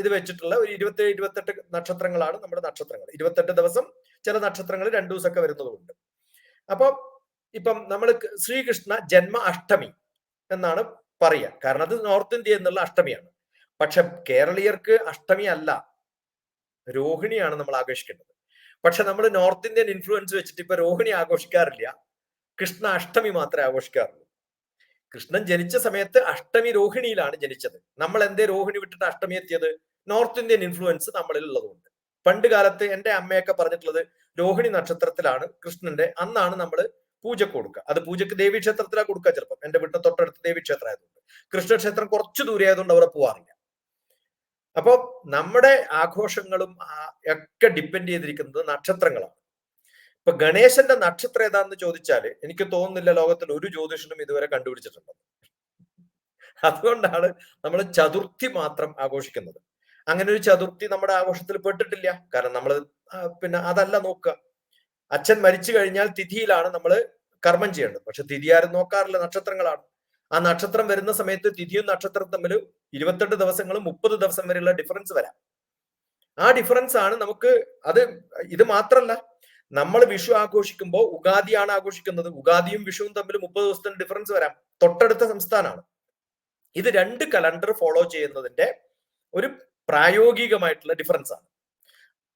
[SPEAKER 2] ഇത് വെച്ചിട്ടുള്ള ഒരു 27, 28 നക്ഷത്രങ്ങളാണ് നമ്മുടെ നക്ഷത്രങ്ങൾ. 28 ദിവസം ചില നക്ഷത്രങ്ങൾ 2 ദിവസമൊക്കെ വരുന്നതുകൊണ്ട്. അപ്പൊ ഇപ്പം നമ്മൾ ശ്രീകൃഷ്ണ ജന്മ അഷ്ടമി എന്നാണ് പറയുക. കാരണം അത് നോർത്ത് ഇന്ത്യ എന്നുള്ള അഷ്ടമിയാണ്. പക്ഷെ കേരളീയർക്ക് അഷ്ടമി അല്ല, രോഹിണിയാണ് നമ്മൾ ആഘോഷിക്കേണ്ടത്. പക്ഷെ നമ്മൾ നോർത്ത് ഇന്ത്യൻ ഇൻഫ്ലുവൻസ് വെച്ചിട്ട് ഇപ്പൊ രോഹിണി ആഘോഷിക്കാറില്ല, കൃഷ്ണ അഷ്ടമി മാത്രമേ ആഘോഷിക്കാറുള്ളൂ. കൃഷ്ണൻ ജനിച്ച സമയത്ത് അഷ്ടമി രോഹിണിയിലാണ് ജനിച്ചത്. നമ്മൾ എന്തേ രോഹിണി വിട്ടിട്ട് അഷ്ടമി എത്തിയത്? നോർത്ത് ഇന്ത്യൻ ഇൻഫ്ലുവൻസ് നമ്മളിൽ ഉള്ളതുകൊണ്ട്. പണ്ട് കാലത്ത് എന്റെ അമ്മയൊക്കെ പറഞ്ഞിട്ടുള്ളത് രോഹിണി നക്ഷത്രത്തിലാണ് കൃഷ്ണന്റെ, അന്നാണ് നമ്മൾ പൂജക്ക് കൊടുക്കുക. അത് പൂജക്ക് ദേവീക്ഷേത്രത്തിലാണ് കൊടുക്കുക. ചിലപ്പോൾ എന്റെ വീട്ടിന് തൊട്ടടുത്ത് ദേവീക്ഷേത്രം ആയതുകൊണ്ട്, കൃഷ്ണക്ഷേത്രം കുറച്ച് ദൂരെ ആയതുകൊണ്ട് അവിടെ പോവാറില്ല. അപ്പൊ നമ്മുടെ ആഘോഷങ്ങളും ഒക്കെ ഡിപ്പെൻഡ് ചെയ്തിരിക്കുന്നത് നക്ഷത്രങ്ങളാണ്. ഇപ്പൊ ഗണേശന്റെ നക്ഷത്രം ഏതാന്ന് ചോദിച്ചാൽ എനിക്ക് തോന്നുന്നില്ല ലോകത്തിൽ ഒരു ജ്യോതിഷനും ഇതുവരെ കണ്ടുപിടിച്ചിട്ടുണ്ട്. അതുകൊണ്ടാണ് നമ്മൾ ചതുർത്ഥി മാത്രം ആഘോഷിക്കുന്നത്. അങ്ങനെ ഒരു ചതുർത്ഥി നമ്മുടെ ആഘോഷത്തിൽ പെട്ടിട്ടില്ല. കാരണം നമ്മൾ പിന്നെ അതല്ല നോക്കുക. അച്ഛൻ മരിച്ചു കഴിഞ്ഞാൽ തിഥിയിലാണ് നമ്മൾ കർമ്മം ചെയ്യേണ്ടത്. പക്ഷെ തിഥി ആരും നോക്കാറില്ല, നക്ഷത്രങ്ങളാണ്. ആ നക്ഷത്രം വരുന്ന സമയത്ത് തിഥിയും നക്ഷത്രവും തമ്മിൽ 28 ദിവസങ്ങളും 30 ദിവസം വരെയുള്ള ഡിഫറൻസ് വരാം. ആ ഡിഫറൻസ് ആണ് നമുക്ക് അത്. ഇത് മാത്രല്ല, നമ്മൾ വിഷു ആഘോഷിക്കുമ്പോൾ ഉഗാദിയാണ് ആഘോഷിക്കുന്നത്. ഉഗാദിയും വിഷുവും തമ്മിൽ 30 ദിവസത്തിന് ഡിഫറൻസ് വരാം. തൊട്ടടുത്ത സംസ്ഥാനമാണ്. ഇത് 2 കലണ്ടർ ഫോളോ ചെയ്യുന്നതിന്റെ ഒരു പ്രായോഗികമായിട്ടുള്ള ഡിഫറൻസ് ആണ്.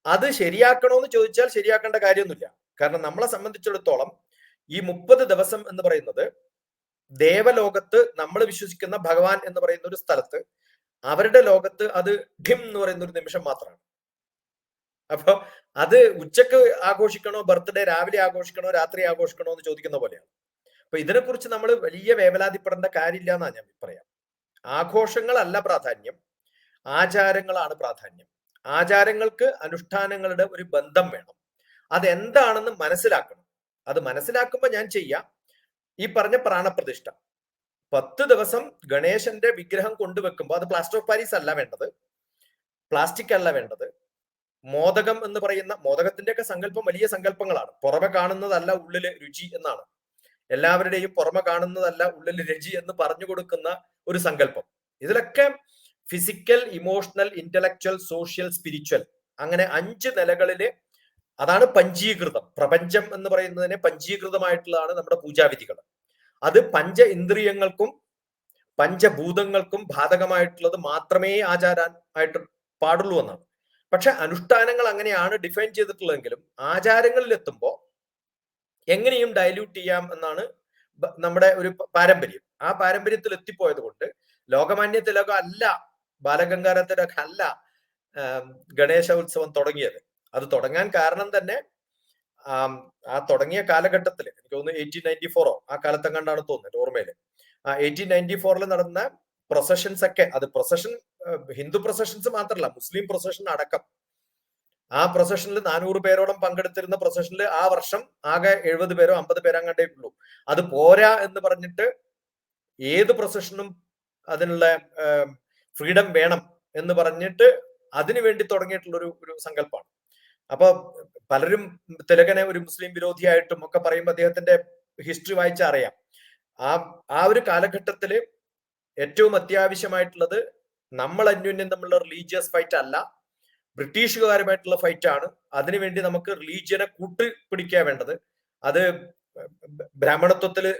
[SPEAKER 2] അത് ശരിയാക്കണോന്ന് ചോദിച്ചാൽ ശരിയാക്കേണ്ട കാര്യമൊന്നുമില്ല. കാരണം നമ്മളെ സംബന്ധിച്ചിടത്തോളം ഈ 30 ദിവസം എന്ന് പറയുന്നത് ദേവലോകത്ത് നമ്മൾ വിശ്വസിക്കുന്ന ഭഗവാൻ എന്ന് പറയുന്ന ഒരു സ്ഥലത്ത്, അവരുടെ ലോകത്ത് അത് ഡിം എന്ന് പറയുന്ന ഒരു നിമിഷം മാത്രമാണ്. അപ്പൊ അത് ഉച്ചക്ക് ആഘോഷിക്കണോ, ബർത്ത്ഡേ രാവിലെ ആഘോഷിക്കണോ, രാത്രി ആഘോഷിക്കണോ എന്ന് ചോദിക്കുന്ന പോലെയാണ്. അപ്പൊ ഇതിനെക്കുറിച്ച് നമ്മൾ വലിയ വേവലാതിപ്പെടേണ്ട കാര്യമില്ല എന്നാണ് ഞാൻ പറയാം. ആഘോഷങ്ങളല്ല പ്രാധാന്യം, ആചാരങ്ങളാണ് പ്രാധാന്യം. ആചാരങ്ങൾക്ക് അനുഷ്ഠാനങ്ങളുടെ ഒരു ബന്ധം വേണം. അതെന്താണെന്ന് മനസ്സിലാക്കണം. അത് മനസ്സിലാക്കുമ്പോൾ ഞാൻ ചെയ്യാം ഈ പറഞ്ഞ പ്രാണപ്രതിഷ്ഠ. 10 ദിവസം ഗണേശന്റെ വിഗ്രഹം കൊണ്ടുവെക്കുമ്പോൾ അത് പ്ലാസ്റ്റർ ഓഫ് പാരീസ് അല്ല വേണ്ടത്, പ്ലാസ്റ്റിക് അല്ല വേണ്ടത്. മോദകം എന്ന് പറയുന്ന, മോദകത്തിന്റെയൊക്കെ സങ്കല്പം വലിയ സങ്കല്പങ്ങളാണ്. പുറമെ കാണുന്നതല്ല ഉള്ളില് രുചി എന്നാണ്. എല്ലാവരുടെയും പുറമെ കാണുന്നതല്ല ഉള്ളിൽ രുചി എന്ന് പറഞ്ഞു കൊടുക്കുന്ന ഒരു സങ്കല്പം. ഇതിലൊക്കെ physical, emotional, intellectual, social, spiritual, അങ്ങനെ 5 നിലകളില് അതാണ് പഞ്ചീകൃതം. പ്രപഞ്ചം എന്ന് പറയുന്നതിനെ പഞ്ചീകൃതമായിട്ടുള്ളതാണ് നമ്മുടെ പൂജാവിധികൾ. അത് പഞ്ച ഇന്ദ്രിയങ്ങൾക്കും പഞ്ചഭൂതങ്ങൾക്കും ബാധകമായിട്ടുള്ളത് മാത്രമേ ആചാരാൻ ആയിട്ട് പാടുള്ളൂ എന്നാണ്. പക്ഷെ അനുഷ്ഠാനങ്ങൾ അങ്ങനെയാണ് ഡിഫൈൻ ചെയ്തിട്ടുള്ളതെങ്കിലും ആചാരങ്ങളിൽ എത്തുമ്പോൾ എങ്ങനെയും ഡയല്യൂട്ട് ചെയ്യാം എന്നാണ് നമ്മുടെ ഒരു പാരമ്പര്യം. ആ പാരമ്പര്യത്തിൽ എത്തിപ്പോയത് കൊണ്ട് ലോകമാന്യ തിലകം അല്ല, ബാലഗംഗാധര തിലകം അല്ല ഗണേശ ഉത്സവം തുടങ്ങിയത്. അത് തുടങ്ങാൻ കാരണം തന്നെ ആ തുടങ്ങിയ കാലഘട്ടത്തിൽ എനിക്ക് തോന്നുന്നു 1894 ആ കാലത്തെങ്ങാണ്ടാണ് തോന്നുന്നത് ഓർമ്മയില്. 1894 നടന്ന പ്രൊസഷൻസ് ഒക്കെ, അത് പ്രൊസഷൻ ഹിന്ദു പ്രൊസഷൻസ് മാത്രമല്ല, മുസ്ലിം പ്രൊസഷൻ അടക്കം, ആ പ്രൊസഷനിൽ 400 പേരോളം പങ്കെടുത്തിരുന്ന പ്രൊസഷനിൽ ആ വർഷം ആകെ 70 പേരോ 50 പേരോ അങ്ങാണ്ടേ ഉള്ളൂ. അത് പോരാ എന്ന് പറഞ്ഞിട്ട് ഏത് പ്രൊസഷനും അതിനുള്ള ഫ്രീഡം വേണം എന്ന് പറഞ്ഞിട്ട് അതിനു വേണ്ടി തുടങ്ങിയിട്ടുള്ള ഒരു സങ്കല്പമാണ്. അപ്പൊ പലരും തിലകനെ ഒരു മുസ്ലിം വിരോധിയായിട്ടും ഒക്കെ പറയുമ്പോൾ അദ്ദേഹത്തിന്റെ ഹിസ്റ്ററി വായിച്ചാൽ അറിയാം. ആ ഒരു കാലഘട്ടത്തില് ഏറ്റവും അത്യാവശ്യമായിട്ടുള്ളത് നമ്മൾ അന്യോന്യം തമ്മിലുള്ള റിലീജിയസ് ഫൈറ്റ് അല്ല, ബ്രിട്ടീഷുകാരുമായിട്ടുള്ള ഫൈറ്റ് ആണ്. അതിനുവേണ്ടി നമുക്ക് റിലീജിയനെ കൂട്ടുപിടിക്കാൻ വേണ്ടത്. അത് ബ്രാഹ്മണത്വത്തില്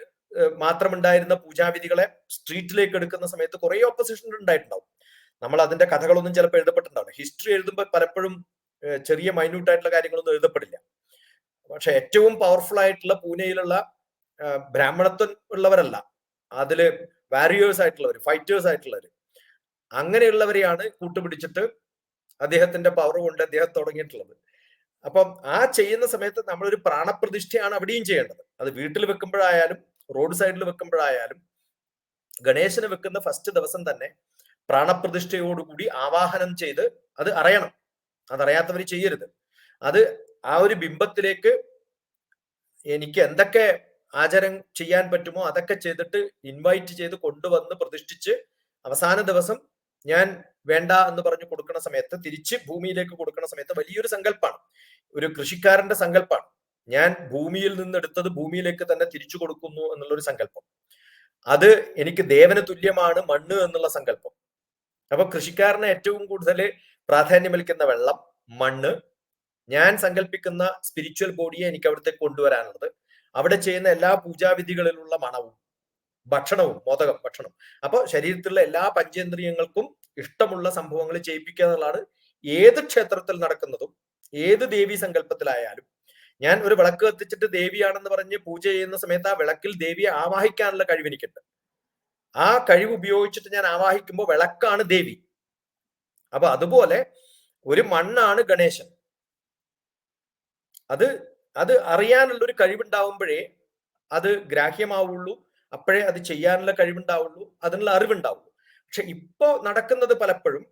[SPEAKER 2] മാത്രമുണ്ടായിരുന്ന പൂജാവിധികളെ സ്ട്രീറ്റിലേക്ക് എടുക്കുന്ന സമയത്ത് കുറെ ഓപ്പോസിഷൻ ഉണ്ടായിട്ടുണ്ടാവും. നമ്മൾ അതിന്റെ കഥകളൊന്നും ചിലപ്പോൾ എഴുതപ്പെട്ടിട്ടുണ്ടാവില്ല. ഹിസ്റ്ററി എഴുതുമ്പോൾ പലപ്പോഴും ചെറിയ മൈന്യൂട്ട് ആയിട്ടുള്ള കാര്യങ്ങളൊന്നും എഴുതപ്പെടില്ല. പക്ഷെ ഏറ്റവും പവർഫുൾ ആയിട്ടുള്ള പൂനെയിലുള്ള ബ്രാഹ്മണത്വം ഉള്ളവരല്ല, അതില് വാരിയേഴ്സ് ആയിട്ടുള്ളവർ, ഫൈറ്റേഴ്സ് ആയിട്ടുള്ളവർ, അങ്ങനെയുള്ളവരെയാണ് കൂട്ടുപിടിച്ചിട്ട് അദ്ദേഹത്തിന്റെ പവർ കൊണ്ട് അദ്ദേഹം തുടങ്ങിയിട്ടുള്ളത്. അപ്പം ആ ചെയ്യുന്ന സമയത്ത് നമ്മളൊരു പ്രാണപ്രതിഷ്ഠയാണ് അവിടെയും ചെയ്യേണ്ടത്. അത് വീട്ടിൽ വെക്കുമ്പോഴായാലും റോഡ് സൈഡിൽ വെക്കുമ്പോഴായാലും ഗണേശന് വെക്കുന്ന ഫസ്റ്റ് ദിവസം തന്നെ പ്രാണപ്രതിഷ്ഠയോടുകൂടി ആവാഹനം ചെയ്ത് അത് അറിയണം. അതറിയാത്തവർ ചെയ്യരുത്. അത് ആ ഒരു ബിംബത്തിലേക്ക് എനിക്ക് എന്തൊക്കെ ആചാരം ചെയ്യാൻ പറ്റുമോ അതൊക്കെ ചെയ്തിട്ട് ഇൻവൈറ്റ് ചെയ്ത് കൊണ്ടുവന്ന് പ്രതിഷ്ഠിച്ച് അവസാന ദിവസം ഞാൻ വേണ്ട എന്ന് പറഞ്ഞു കൊടുക്കുന്ന സമയത്ത്, തിരിച്ച് ഭൂമിയിലേക്ക് കൊടുക്കുന്ന സമയത്ത് വലിയൊരു സങ്കല്പമാണ്, ഒരു കൃഷിക്കാരന്റെ സങ്കല്പമാണ്. ഞാൻ ഭൂമിയിൽ നിന്ന് എടുത്തത് ഭൂമിയിലേക്ക് തന്നെ തിരിച്ചു കൊടുക്കുന്നു എന്നുള്ളൊരു സങ്കല്പം. അത് എനിക്ക് ദേവന് തുല്യമാണ് മണ്ണ് എന്നുള്ള സങ്കല്പം. അപ്പൊ കൃഷിക്കാരന് ഏറ്റവും കൂടുതൽ പ്രാധാന്യമേൽക്കുന്ന വെള്ളം, മണ്ണ്, ഞാൻ സങ്കല്പിക്കുന്ന സ്പിരിച്വൽ ബോഡിയെ എനിക്ക് അവിടത്തേക്ക് കൊണ്ടുവരാനുള്ളത്, അവിടെ ചെയ്യുന്ന എല്ലാ പൂജാവിധികളിലുള്ള മണവും, ഭക്ഷണവും, മോദകം ഭക്ഷണം. അപ്പൊ ശരീരത്തിലുള്ള എല്ലാ പഞ്ചേന്ദ്രിയങ്ങൾക്കും ഇഷ്ടമുള്ള സംഭവങ്ങൾ ചെയ്യിപ്പിക്കുക എന്നുള്ളതാണ് ഏത് ക്ഷേത്രത്തിൽ നടക്കുന്നതും. ഏത് ദേവീ സങ്കല്പത്തിലായാലും ഞാൻ ഒരു വിളക്ക് കത്തിച്ചിട്ട് ദേവിയാണെന്ന് പറഞ്ഞ് പൂജ ചെയ്യുന്ന സമയത്ത് ആ വിളക്കിൽ ദേവിയെ ആവാഹിക്കാനുള്ള കഴിവ് എനിക്കുണ്ട്. ആ കഴിവ് ഉപയോഗിച്ചിട്ട് ഞാൻ ആവാഹിക്കുമ്പോൾ വിളക്കാണ് ദേവി. അപ്പൊ അതുപോലെ ഒരു മണ്ണാണ് ഗണേശൻ. അത് അറിയാനുള്ള ഒരു കഴിവുണ്ടാവുമ്പോഴേ അത് ഗ്രാഹ്യമാവുള്ളൂ, അപ്പോഴേ അത് ചെയ്യാനുള്ള കഴിവുണ്ടാവുള്ളൂ, അതിനുള്ള അറിവുണ്ടാവുള്ളൂ. പക്ഷെ ഇപ്പോ നടക്കുന്നത് പലപ്പോഴും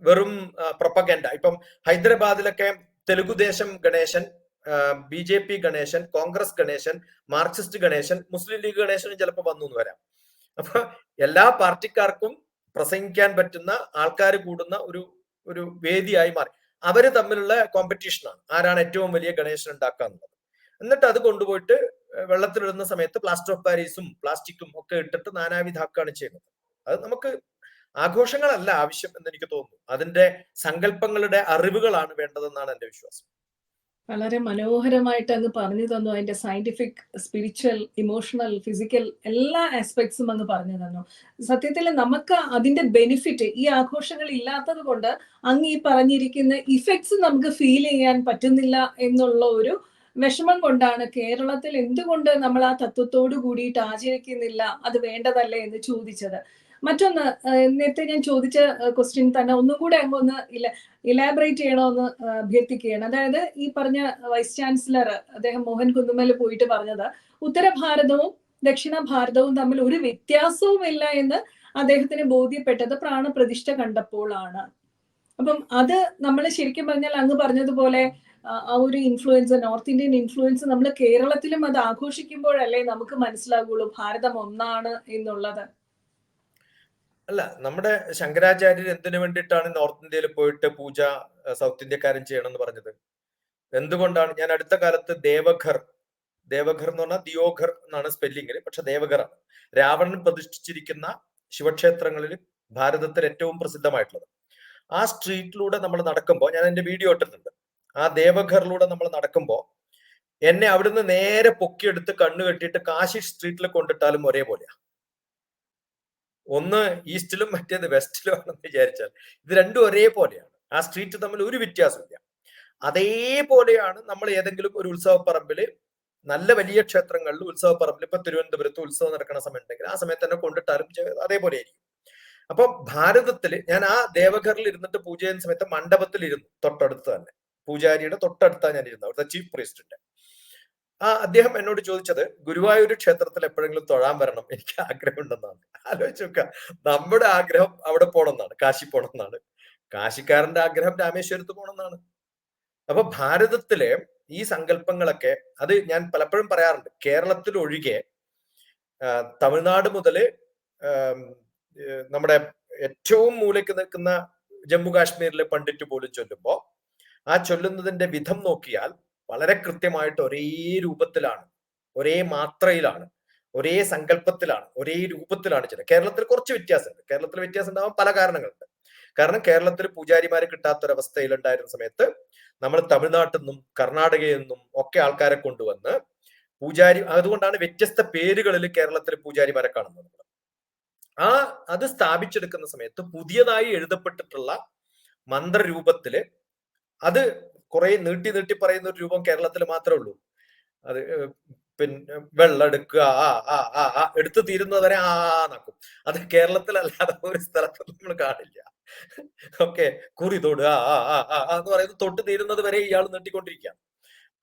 [SPEAKER 2] വെറും പ്രൊപ്പഗൻഡ. ഇപ്പം ഹൈദരാബാദിലൊക്കെ തെലുഗുദേശം ഗണേശൻ, BJP ഗണേശൻ, കോൺഗ്രസ് ഗണേശൻ, മാർക്സിസ്റ്റ് ഗണേശൻ, മുസ്ലിം ലീഗ് ഗണേശനും ചിലപ്പോൾ വന്നു എന്ന് വരാം. അപ്പൊ എല്ലാ പാർട്ടിക്കാർക്കും പ്രസംഗിക്കാൻ പറ്റുന്ന ആൾക്കാർ കൂടുന്ന ഒരു വേദിയായി മാറി. അവര് തമ്മിലുള്ള കോമ്പറ്റീഷനാണ്, ആരാണ് ഏറ്റവും വലിയ ഗണേശൻ ഉണ്ടാക്കുക എന്നുള്ളത്. എന്നിട്ട് അത് കൊണ്ടുപോയിട്ട് വെള്ളത്തിലിടുന്ന സമയത്ത് പ്ലാസ്റ്റർ ഓഫ് പാരീസും പ്ലാസ്റ്റിക്കും ഒക്കെ ഇട്ടിട്ട് നാനാവിധാക്കാണ് ചെയ്യുന്നത്. അത് നമുക്ക് ആഘോഷങ്ങളല്ല ആവശ്യം എന്ന് എനിക്ക് തോന്നുന്നു. അതിന്റെ സങ്കല്പങ്ങളുടെ അറിവുകളാണ് വേണ്ടതെന്നാണ് എന്റെ വിശ്വാസം.
[SPEAKER 1] വളരെ മനോഹരമായിട്ട് അങ്ങ് പറഞ്ഞു തന്നു. അതിന്റെ സയന്റിഫിക്, സ്പിരിച്വൽ, ഇമോഷണൽ, ഫിസിക്കൽ എല്ലാ ആസ്പെക്ട്സും അങ്ങ് പറഞ്ഞു തന്നു. സത്യത്തിൽ നമുക്ക് അതിന്റെ ബെനിഫിറ്റ് ഈ ആഘോഷങ്ങൾ ഇല്ലാത്തത് കൊണ്ട് അങ്ങ് ഈ പറഞ്ഞിരിക്കുന്ന ഇഫക്ട്സ് നമുക്ക് ഫീൽ ചെയ്യാൻ പറ്റുന്നില്ല എന്നുള്ള ഒരു വിഷമം കൊണ്ടാണ് കേരളത്തിൽ എന്തുകൊണ്ട് നമ്മൾ ആ തത്വത്തോട് കൂടിയിട്ട് ആചരിക്കുന്നില്ല, അത് വേണ്ടതല്ലേ എന്ന് ചോദിച്ചത്. മറ്റൊന്ന്, നേരത്തെ ഞാൻ ചോദിച്ച ക്വസ്റ്റ്യൻ തന്നെ ഒന്നും കൂടെ അങ്ങൊന്ന് ഇലാബറേറ്റ് ചെയ്യണമെന്ന് അഭ്യർത്ഥിക്കുകയാണ്. അതായത് ഈ പറഞ്ഞ വൈസ് ചാൻസലർ അദ്ദേഹം മോഹൻ കുന്നുമൽ പോയിട്ട് പറഞ്ഞത് ഉത്തര ഭാരതവും ദക്ഷിണ ഭാരതവും തമ്മിൽ ഒരു വ്യത്യാസവുമില്ല എന്ന് അദ്ദേഹത്തിന് ബോധ്യപ്പെട്ടത് പ്രാണപ്രതിഷ്ഠ കണ്ടപ്പോഴാണ്. അപ്പം അത് നമ്മൾ ശരിക്കും പറഞ്ഞാൽ അങ്ങ് പറഞ്ഞതുപോലെ ആ ഒരു ഇൻഫ്ലുവൻസ്, നോർത്ത് ഇന്ത്യൻ ഇൻഫ്ലുവൻസ് നമ്മൾ കേരളത്തിലും അത് ആഘോഷിക്കുമ്പോഴല്ലേ നമുക്ക് മനസ്സിലാകുള്ളൂ ഭാരതം ഒന്നാണ് എന്നുള്ളത്.
[SPEAKER 2] അല്ല, നമ്മുടെ ശങ്കരാചാര്യർ എന്തിനു വേണ്ടിയിട്ടാണ് നോർത്ത് ഇന്ത്യയിൽ പോയിട്ട് പൂജ സൗത്ത് ഇന്ത്യക്കാരൻ ചെയ്യണം എന്ന് പറഞ്ഞത്? എന്തുകൊണ്ടാണ്? ഞാൻ അടുത്ത കാലത്ത് ദേവഘർ എന്ന് പറഞ്ഞാൽ ദിയോഘർ എന്നാണ് സ്പെല്ലിങ്ങിൽ, പക്ഷെ ദേവഘറാണ് രാവണൻ പ്രതിഷ്ഠിച്ചിരിക്കുന്ന ശിവക്ഷേത്രങ്ങളിൽ ഭാരതത്തിൽ ഏറ്റവും പ്രസിദ്ധമായിട്ടുള്ളത്. ആ സ്ട്രീറ്റിലൂടെ നമ്മൾ നടക്കുമ്പോൾ, ഞാൻ എന്റെ വീഡിയോ ഇട്ടിട്ടുണ്ട്, ആ ദേവഘറിലൂടെ നമ്മൾ നടക്കുമ്പോൾ എന്നെ അവിടുന്ന് നേരെ പൊക്കിയെടുത്ത് കണ്ണു കെട്ടിയിട്ട് കാശി സ്ട്രീറ്റിൽ കൊണ്ടിട്ടാലും ഒരേപോലെയാ. ഒന്ന് ഈസ്റ്റിലും മറ്റേത് വെസ്റ്റിലും ആണെന്ന് വിചാരിച്ചാൽ ഇത് രണ്ടും ഒരേപോലെയാണ്. ആ സ്ട്രീറ്റ് തമ്മിൽ ഒരു വ്യത്യാസമില്ല. അതേപോലെയാണ് നമ്മൾ ഏതെങ്കിലും ഒരു ഉത്സവപ്പറമ്പില്, നല്ല വലിയ ക്ഷേത്രങ്ങളിൽ ഉത്സവപ്പറമ്പിൽ, ഇപ്പൊ തിരുവനന്തപുരത്ത് ഉത്സവം നടക്കുന്ന സമയം ഉണ്ടെങ്കിൽ ആ സമയത്ത് തന്നെ കൊണ്ടിട്ടാലും അതേപോലെ ആയിരിക്കും. അപ്പൊ ഭാരതത്തില് ഞാൻ ആ ദേവഘറിൽ ഇരുന്നിട്ട് പൂജ ചെയ്യുന്ന സമയത്ത് മണ്ഡപത്തിൽ ഇരുന്നു, തൊട്ടടുത്ത് തന്നെ പൂജാരിയുടെ തൊട്ടടുത്താണ് ഞാൻ ഇരുന്നത്, അവിടുത്തെ ചീഫ് പ്രീസ്റ്റിന്റെ. അദ്ദേഹം എന്നോട് ചോദിച്ചത് ഗുരുവായൂർ ക്ഷേത്രത്തിൽ എപ്പോഴെങ്കിലും തൊഴാൻ വരണം, എനിക്ക് ആഗ്രഹം ഉണ്ടെന്നാണ്. ആലോചിച്ച് നോക്കുക, നമ്മുടെ ആഗ്രഹം അവിടെ പോകണമെന്നാണ്, കാശി പോകണമെന്നാണ്. കാശിക്കാരന്റെ ആഗ്രഹം രാമേശ്വരത്ത് പോകണമെന്നാണ്. അപ്പൊ ഭാരതത്തിലെ ഈ സങ്കല്പങ്ങളൊക്കെ, അത് ഞാൻ പലപ്പോഴും പറയാറുണ്ട്, കേരളത്തിൽ ഒഴികെ തമിഴ്നാട് മുതല് നമ്മുടെ ഏറ്റവും മൂലയ്ക്ക് നിൽക്കുന്ന ജമ്മു കാശ്മീരിലെ പണ്ഡിറ്റ് പോലും ചൊല്ലുമ്പോ ആ ചൊല്ലുന്നതിന്റെ വിധം നോക്കിയാൽ വളരെ കൃത്യമായിട്ട് ഒരേ രൂപത്തിലാണ്, ഒരേ മാത്രയിലാണ്, ഒരേ സങ്കല്പത്തിലാണ്, ഒരേ രൂപത്തിലാണ് ചൊല്ലുന്നത്. കേരളത്തിൽ കുറച്ച് വ്യത്യാസമുണ്ട്. കേരളത്തിൽ വ്യത്യാസം ഉണ്ടാവാൻ പല കാരണങ്ങളുണ്ട്. കാരണം കേരളത്തിൽ പൂജാരിമാരെ കിട്ടാത്തൊരവസ്ഥയിലുണ്ടായിരുന്ന സമയത്ത് നമ്മൾ തമിഴ്നാട്ടിൽ നിന്നും കർണാടകയിൽ നിന്നും ഒക്കെ ആൾക്കാരെ കൊണ്ടുവന്ന് പൂജാരി, അതുകൊണ്ടാണ് വ്യത്യസ്ത പേരുകളിൽ കേരളത്തിൽ പൂജാരിമാരെ കാണുന്നത്. അത് സ്ഥാപിച്ചെടുക്കുന്ന സമയത്ത് പുതിയതായി എഴുതപ്പെട്ടിട്ടുള്ള മന്ത്രരൂപത്തില്, അത് കുറെ നീട്ടി നീട്ടി പറയുന്ന ഒരു രൂപം കേരളത്തിൽ മാത്രമേ ഉള്ളൂ. അത് പിന്നെ വെള്ളം എടുക്കുക, എടുത്തു തീരുന്നവരെ നാക്കും. അത് കേരളത്തിലല്ലാതെ ഒരു സ്ഥലത്തും നമ്മൾ കാണില്ല. ഓക്കെ, കുറി തൊടുക എന്ന് പറയുന്നത് തൊട്ട് തീരുന്നത് വരെ ഇയാൾ നീട്ടിക്കൊണ്ടിരിക്കുക.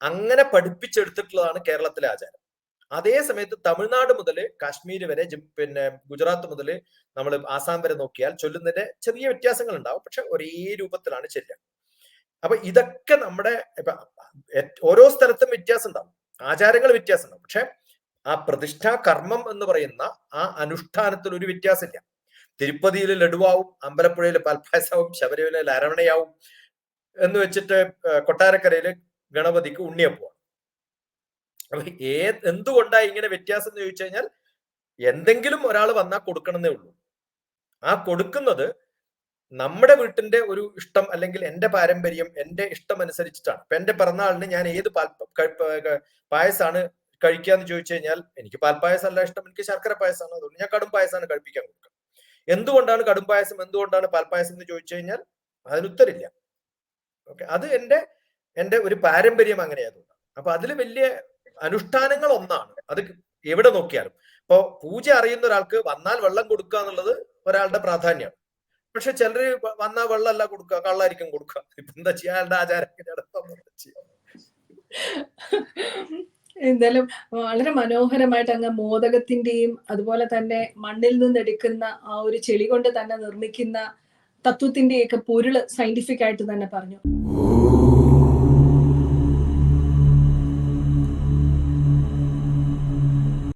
[SPEAKER 2] അങ്ങനെ പഠിപ്പിച്ചെടുത്തിട്ടുള്ളതാണ് കേരളത്തിലെ ആചാരം. അതേ സമയത്ത് തമിഴ്നാട് മുതൽ കാശ്മീർ വരെ, പിന്നെ ഗുജറാത്ത് മുതൽ നമ്മൾ ആസാം വരെ നോക്കിയാൽ ചൊല്ലുന്നതിന്റെ ചെറിയ വ്യത്യാസങ്ങൾ ഉണ്ടാവും, പക്ഷെ ഒരേ രൂപത്തിലാണ് ചൊല്ലുക. അപ്പൊ ഇതൊക്കെ നമ്മുടെ ഓരോ സ്ഥലത്തും വ്യത്യാസം ഉണ്ടാവും, ആചാരങ്ങൾ വ്യത്യാസം ഉണ്ടാവും, പക്ഷെ ആ പ്രതിഷ്ഠാ കർമ്മം എന്ന് പറയുന്ന ആ അനുഷ്ഠാനത്തിൽ ഒരു വ്യത്യാസമില്ല. തിരുപ്പതിയിൽ ലഡുവാവും, അമ്പലപ്പുഴയിൽ പാൽപ്പായസവും, ശബരിമലയിൽ അരവണയാവും എന്ന് വെച്ചിട്ട് കൊട്ടാരക്കരയില് ഗണപതിക്ക് ഉണ്ണിയപ്പമാണ്. അപ്പൊ എന്തുകൊണ്ടാണ് ഇങ്ങനെ വ്യത്യാസം എന്ന് ചോദിച്ചു കഴിഞ്ഞാൽ, എന്തെങ്കിലും ഒരാൾ വന്നാൽ കൊടുക്കണമെന്നേ ഉള്ളൂ. ആ കൊടുക്കുന്നത് നമ്മുടെ വീട്ടിന്റെ ഒരു ഇഷ്ടം അല്ലെങ്കിൽ എന്റെ പാരമ്പര്യം, എന്റെ ഇഷ്ടം അനുസരിച്ചിട്ടാണ്. ഇപ്പൊ എന്റെ പിറന്നാളിന് ഞാൻ ഏത് പായസമാണ് കഴിക്കാന്ന് ചോദിച്ചു കഴിഞ്ഞാൽ, എനിക്ക് പാൽപ്പായസം അല്ല ഇഷ്ടം, എനിക്ക് ശർക്കര പായസമാണ്, അതുകൊണ്ട് ഞാൻ കടും പായസമാണ് കഴിപ്പിക്കാൻ കൊടുക്കുക. എന്തുകൊണ്ടാണ് കടും പായസം, എന്തുകൊണ്ടാണ് പാൽപ്പായസം എന്ന് ചോദിച്ചു കഴിഞ്ഞാൽ അതിനുത്തരില്ല. ഓക്കെ, അത് എന്റെ ഒരു പാരമ്പര്യം അങ്ങനെയായതുകൊണ്ട്. അപ്പൊ അതിൽ വലിയ അനുഷ്ഠാനങ്ങൾ ഒന്നാണ്, അത് എവിടെ നോക്കിയാലും. ഇപ്പൊ പൂജ അറിയുന്ന ഒരാൾക്ക് വന്നാൽ വെള്ളം കൊടുക്കുക എന്നുള്ളത് ഒരാളുടെ പ്രാധാന്യമാണ്. പക്ഷെ ചിലര് വന്നാൽ വെള്ളമല്ല കൊടുക്കുക, കള്ളായിരിക്കും കൊടുക്കുക. ഇപ്പൊ എന്താ ചെയ്യാ, അയാളുടെ ആചാരം
[SPEAKER 1] എന്തായാലും വളരെ മനോഹരമായിട്ട് അങ്ങ് മോദകത്തിന്റെയും അതുപോലെ തന്നെ മണ്ണിൽ നിന്നെടുക്കുന്ന ആ ഒരു ചെളി കൊണ്ട് തന്നെ നിർമ്മിക്കുന്ന തത്വത്തിന്റെയൊക്കെ പൊരുള് സയന്റിഫിക് ആയിട്ട് തന്നെ പറഞ്ഞു.